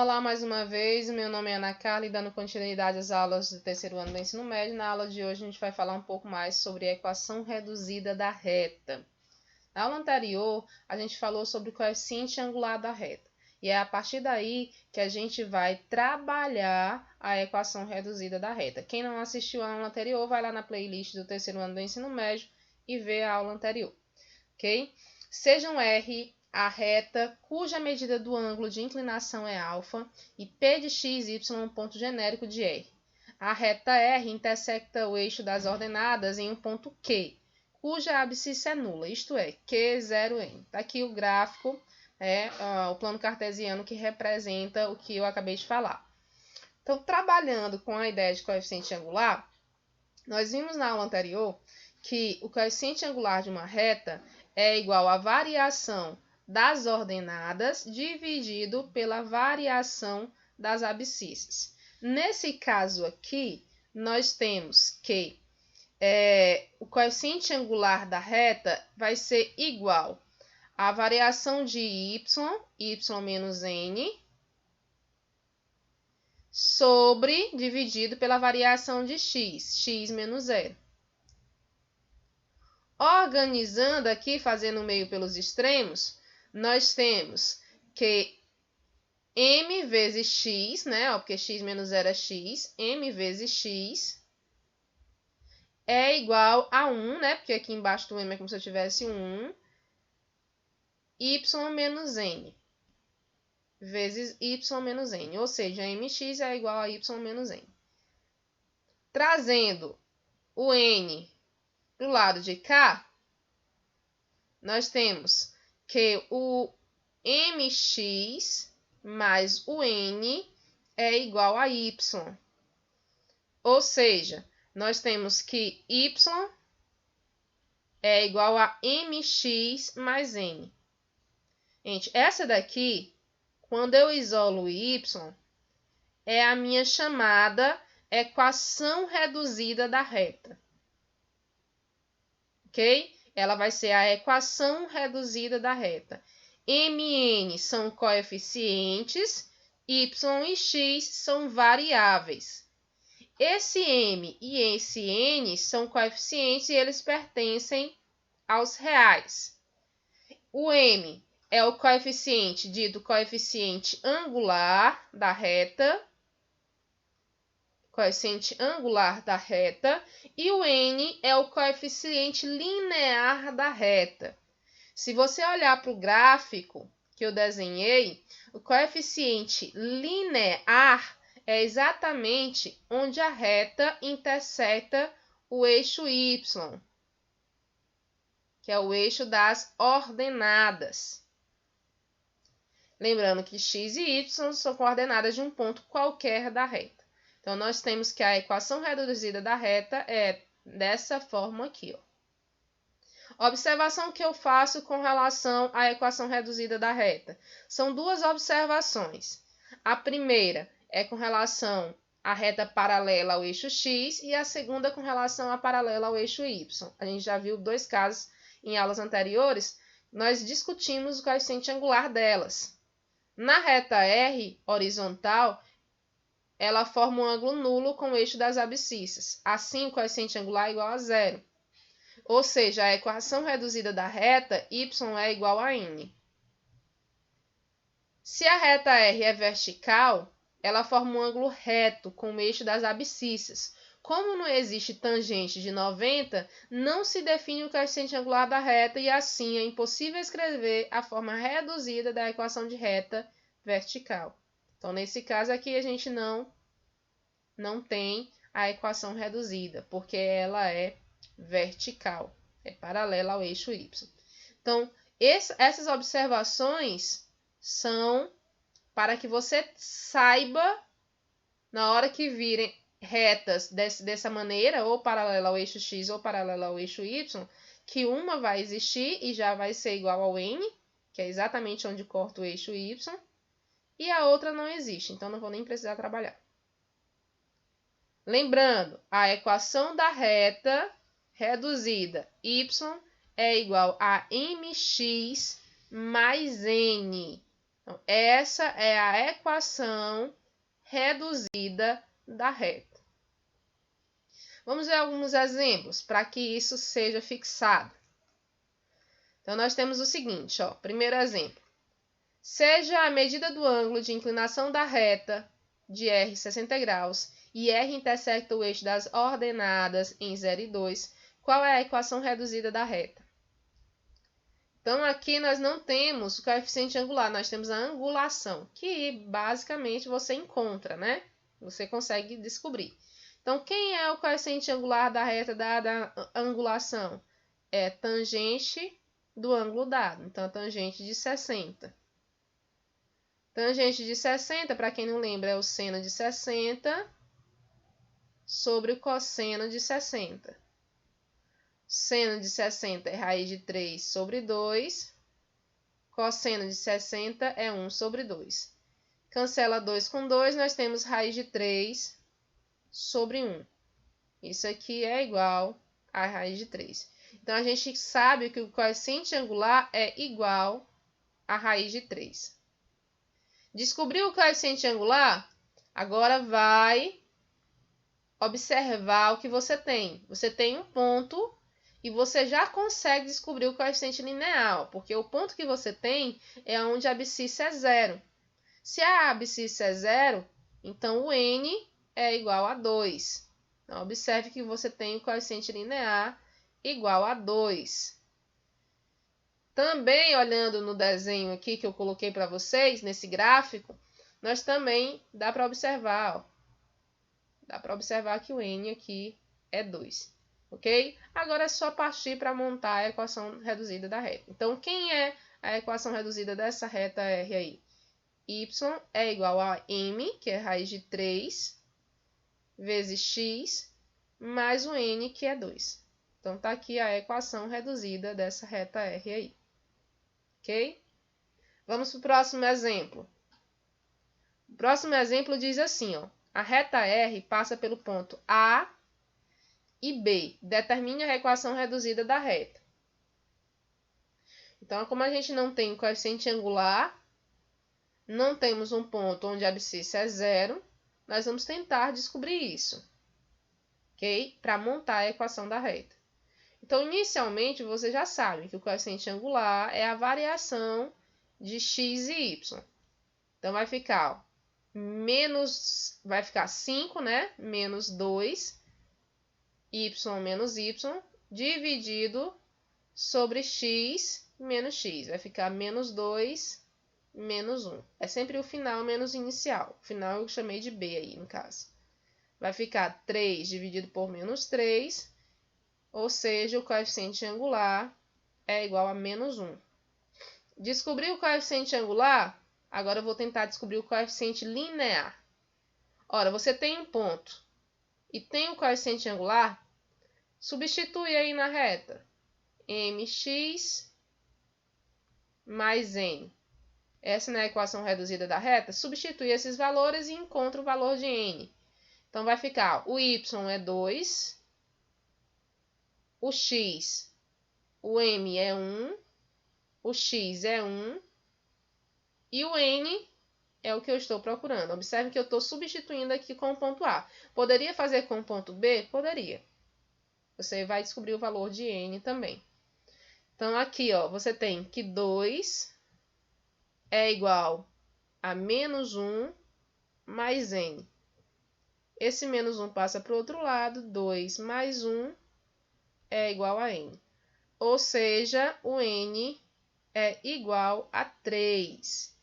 Olá mais uma vez, meu nome é Ana Carla e dando continuidade às aulas do terceiro ano do ensino médio. Na aula de hoje a gente vai falar um pouco mais sobre a equação reduzida da reta. Na aula anterior a gente falou sobre o coeficiente angular da reta e é a partir daí que a gente vai trabalhar a equação reduzida da reta. Quem não assistiu a aula anterior vai lá na playlist do terceiro ano do ensino médio e vê a aula anterior, ok? Sejam R a reta cuja medida do ângulo de inclinação é α e P de x, y um ponto genérico de R. A reta R intersecta o eixo das ordenadas em um ponto Q, cuja abscissa é nula, isto é, Q 0n. Está aqui o gráfico, o plano cartesiano que representa o que eu acabei de falar. Então, trabalhando com a ideia de coeficiente angular, nós vimos na aula anterior que o coeficiente angular de uma reta é igual à variação das ordenadas dividido pela variação das abscissas. Nesse caso aqui, nós temos que o coeficiente angular da reta vai ser igual à variação de y menos n, dividido pela variação de x menos 0. Organizando aqui, fazendo o meio pelos extremos, nós temos que m vezes x, porque x menos 0 é x, m vezes x é igual a 1, porque aqui embaixo do m é como se eu tivesse 1, y menos n, vezes y menos n, ou seja, mx é igual a y menos n. Trazendo o n para o lado de cá, nós temos que o mx mais o n é igual a y. Ou seja, nós temos que y é igual a mx mais n. Gente, essa daqui, quando eu isolo o y, é a minha chamada equação reduzida da reta. Ok? Ela vai ser a equação reduzida da reta. Mn são coeficientes, y e x são variáveis. Esse m e esse n são coeficientes e eles pertencem aos reais. O m é o coeficiente dito coeficiente angular da reta, e o n é o coeficiente linear da reta. Se você olhar para o gráfico que eu desenhei, o coeficiente linear é exatamente onde a reta intersecta o eixo y, que é o eixo das ordenadas. Lembrando que x e y são coordenadas de um ponto qualquer da reta. Então, nós temos que a equação reduzida da reta é dessa forma aqui. Observação que eu faço com relação à equação reduzida da reta. São duas observações. A primeira é com relação à reta paralela ao eixo x e a segunda com relação à paralela ao eixo y. A gente já viu dois casos em aulas anteriores. Nós discutimos o coeficiente angular delas. Na reta R horizontal, ela forma um ângulo nulo com o eixo das abscissas. Assim, o coeficiente angular é igual a 0. Ou seja, a equação reduzida da reta y é igual a n. Se a reta R é vertical, ela forma um ângulo reto com o eixo das abscissas. Como não existe tangente de 90, não se define o coeficiente angular da reta e assim é impossível escrever a forma reduzida da equação de reta vertical. Então, nesse caso aqui, a gente não tem a equação reduzida, porque ela é vertical, é paralela ao eixo y. Então, essas observações são para que você saiba, na hora que virem retas dessa maneira, ou paralela ao eixo x ou paralela ao eixo y, que uma vai existir e já vai ser igual ao n, que é exatamente onde corta o eixo y, e a outra não existe, então não vou nem precisar trabalhar. Lembrando, a equação da reta reduzida y é igual a mx mais n. Então, essa é a equação reduzida da reta. Vamos ver alguns exemplos para que isso seja fixado. Então, nós temos o seguinte, ó, primeiro exemplo. Seja a medida do ângulo de inclinação da reta de R 60 graus e R intersecta o eixo das ordenadas em 0 e 2, qual é a equação reduzida da reta? Então, aqui nós não temos o coeficiente angular, nós temos a angulação, que basicamente você encontra, né? Você consegue descobrir. Então, quem é o coeficiente angular da reta dada a angulação? É tangente do ângulo dado. Então, a tangente de 60. Tangente de 60, para quem não lembra, é o seno de 60 sobre o cosseno de 60. Seno de 60 é raiz de 3 sobre 2. Cosseno de 60 é 1 sobre 2. Cancela 2 com 2, nós temos raiz de 3 sobre 1. Isso aqui é igual a raiz de 3. Então, a gente sabe que o coeficiente angular é igual a raiz de 3. Descobriu o coeficiente angular? Agora vai observar o que você tem. Você tem um ponto e você já consegue descobrir o coeficiente linear, porque o ponto que você tem é onde a abscissa é zero. Se a abscissa é zero, então o n é igual a 2. Então, observe que você tem o coeficiente linear igual a 2. Também, olhando no desenho aqui que eu coloquei para vocês, nesse gráfico, nós também dá para observar, ó. Dá para observar que o n aqui é 2. Ok? Agora é só partir para montar a equação reduzida da reta. Então, quem é a equação reduzida dessa reta R aí? Y é igual a m, que é raiz de 3, vezes x, mais o n, que é 2. Então, está aqui a equação reduzida dessa reta R aí. Ok? Vamos para o próximo exemplo. O próximo exemplo diz assim, ó. A reta R passa pelo ponto A e B. Determine a equação reduzida da reta. Então, como a gente não tem coeficiente angular, não temos um ponto onde a abscissa é zero, nós vamos tentar descobrir isso, ok? Para montar a equação da reta. Então, inicialmente, você já sabe que o coeficiente angular é a variação de x e y. Então, vai ficar, ó, vai ficar 5, né? Menos 2, y menos y, dividido sobre x menos x. Vai ficar menos 2, menos 1. É sempre o final menos o inicial. O final eu chamei de b aí, no caso. Vai ficar 3 dividido por menos 3, ou seja, o coeficiente angular é igual a menos 1. Descobri o coeficiente angular? Agora eu vou tentar descobrir o coeficiente linear. Ora, você tem um ponto e tem o coeficiente angular, substitui aí na reta. mx mais n. Essa não é a equação reduzida da reta? Substitui esses valores e encontra o valor de n. Então, vai ficar, o y é 2, o x, o m é 1, o x é 1 e o n é o que eu estou procurando. Observe que eu estou substituindo aqui com o ponto A. Poderia fazer com o ponto B? Poderia. Você vai descobrir o valor de n também. Então, aqui, ó, você tem que 2 é igual a menos 1 mais n. Esse menos 1 passa para o outro lado, 2 mais 1 é igual a n. Ou seja, o n é igual a 3.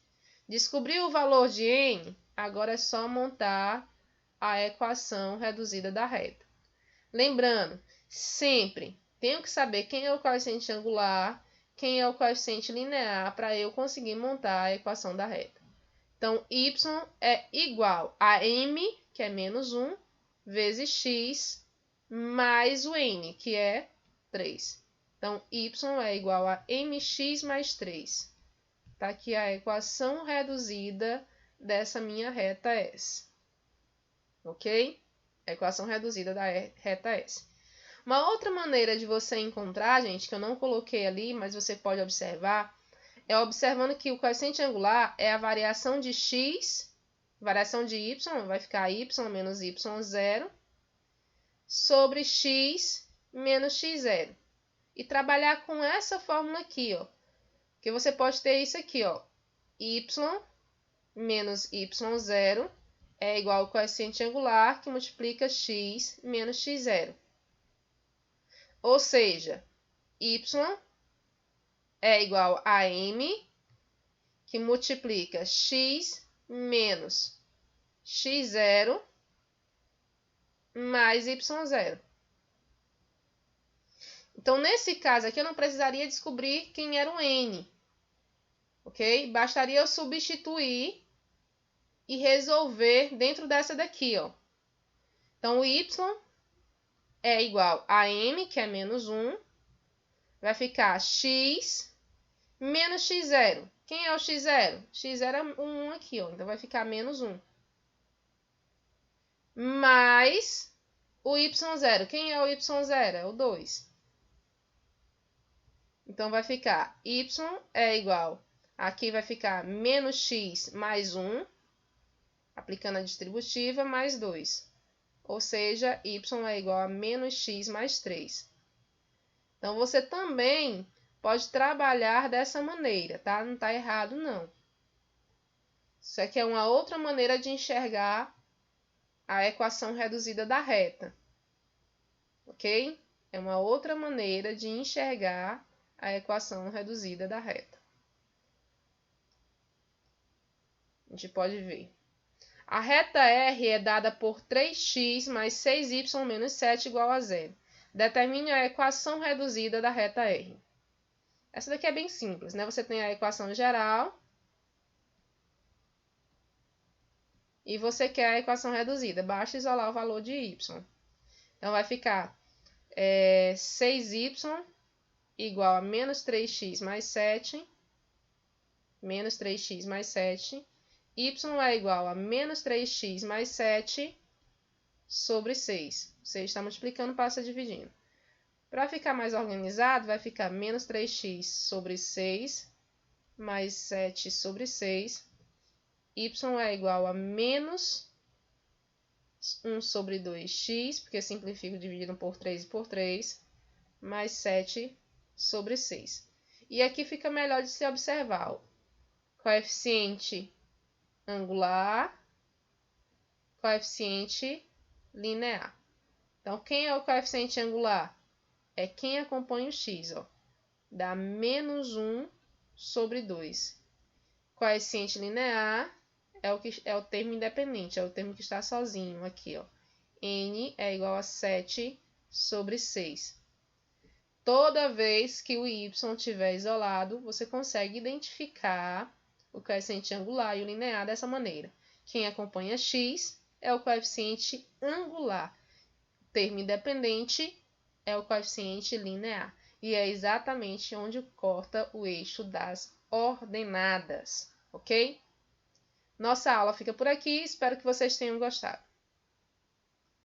Descobriu o valor de n? Agora é só montar a equação reduzida da reta. Lembrando, sempre tenho que saber quem é o coeficiente angular, quem é o coeficiente linear, para eu conseguir montar a equação da reta. Então, y é igual a m, que é menos 1, vezes x, mais o n, que é 3. Então, y é igual a mx mais 3. Está aqui a equação reduzida dessa minha reta S. Ok? A equação reduzida da reta S. Uma outra maneira de você encontrar, gente, que eu não coloquei ali, mas você pode observar, é observando que o coeficiente angular é a variação de x, variação de y, vai ficar y menos y0, sobre x menos x0. E trabalhar com essa fórmula aqui, ó. Que você pode ter isso aqui, ó. Y menos y0 é igual ao coeficiente angular que multiplica x menos x0. Ou seja, y é igual a m, que multiplica x menos x0 mais y0. Então, nesse caso aqui, eu não precisaria descobrir quem era o n, ok? Bastaria eu substituir e resolver dentro dessa daqui, ó. Então, o y é igual a m, que é menos 1, vai ficar x menos x0. Quem é o x0? x0 é 1 aqui, ó, então vai ficar menos 1. Mais o y0. Quem é o y0? É o 2. Então, vai ficar y é igual, aqui vai ficar menos x mais 1, aplicando a distributiva, mais 2. Ou seja, y é igual a menos x mais 3. Então, você também pode trabalhar dessa maneira, tá? Não está errado, não. Isso aqui é uma outra maneira de enxergar a equação reduzida da reta. Ok? É uma outra maneira de enxergar a equação reduzida da reta. A gente pode ver. A reta R é dada por 3x mais 6y menos 7 igual a 0. Determine a equação reduzida da reta R. Essa daqui é bem simples, né? Você tem a equação geral e você quer a equação reduzida. Basta isolar o valor de y. Então, vai ficar 6y igual a menos 3x mais 7, menos 3x mais 7, y é igual a menos 3x mais 7 sobre 6. 6 está multiplicando, passa dividindo. Para ficar mais organizado, vai ficar menos 3x sobre 6, mais 7 sobre 6. Y é igual a menos 1 sobre 2x, porque simplifico dividindo por 3 e por 3, mais 7 sobre 6. E aqui fica melhor de se observar o coeficiente angular, coeficiente linear. Então, quem é o coeficiente angular? É quem acompanha o x, ó. Dá menos 1 sobre 2. Coeficiente linear é o termo independente, é o termo que está sozinho aqui, ó. N é igual a 7 sobre 6. Toda vez que o y estiver isolado, você consegue identificar o coeficiente angular e o linear dessa maneira. Quem acompanha x é o coeficiente angular. O termo independente é o coeficiente linear. E é exatamente onde corta o eixo das ordenadas, ok? Nossa aula fica por aqui, espero que vocês tenham gostado.